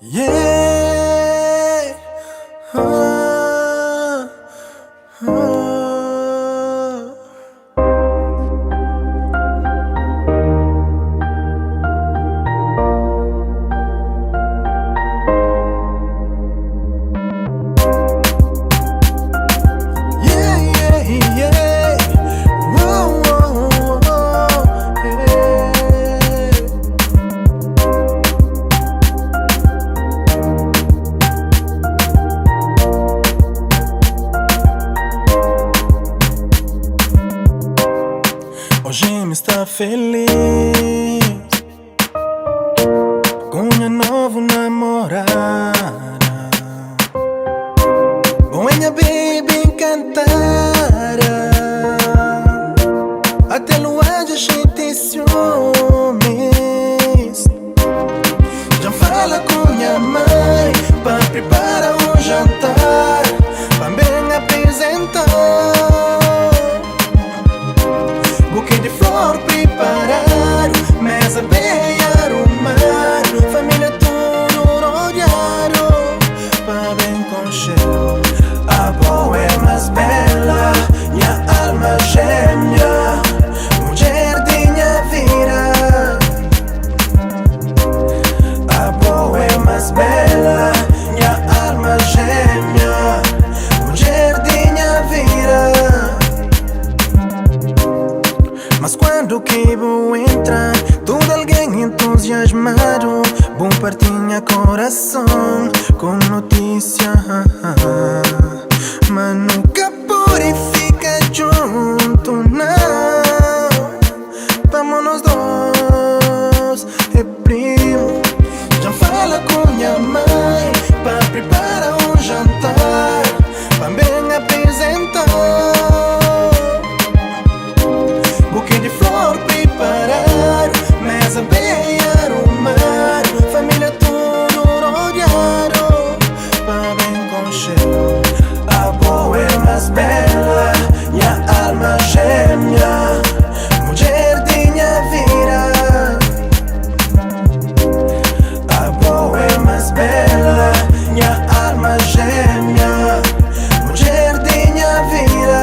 Yeah. Ah, ah. Yeah, yeah, yeah. Whoa, whoa, whoa, yeah. Hoje me está feliz com minha nova namorada. Com minha baby encantada. Até lua de gente ciúmes. Já fala com minha mãe pra preparar um jantar, pra bem apresentar. Buquê de flor preparado, mesa bem arrumado, família tudo rodeado, pra bem com cheiro. A boa é mais bela, minha alma gêmea, mulher de minha vida. A boa é mais bela, minha alma gêmea, mulher de minha vida. Mas quando que vou entrar, todo alguém entusiasmado, bom partilha coração com notícia. Mas nunca pode ficar junto, não. Vamos nós dois, é primo. Já fala com minha mãe pra preparar um jantar, pra bem apresentar. Buquê de flor preparado, mesa bem arrumado, família tudo rodeado, pra bem com cheiro. A boa é mais bela, minha alma gêmea, mulher de minha vida. A boa é mais bela, minha alma gêmea, mulher de minha vida.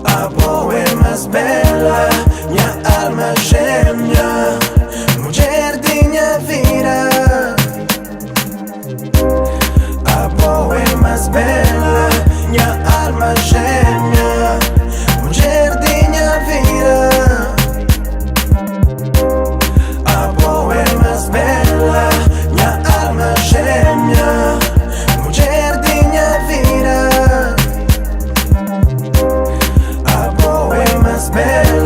A boa é mais bela, minha alma gêmea, mulher de minha vida. A boa é mais bela, minha alma gêmea, mulher de minha vida. A boa é mais bela, minha alma gêmea, mulher de minha vida. A boa é mais bela.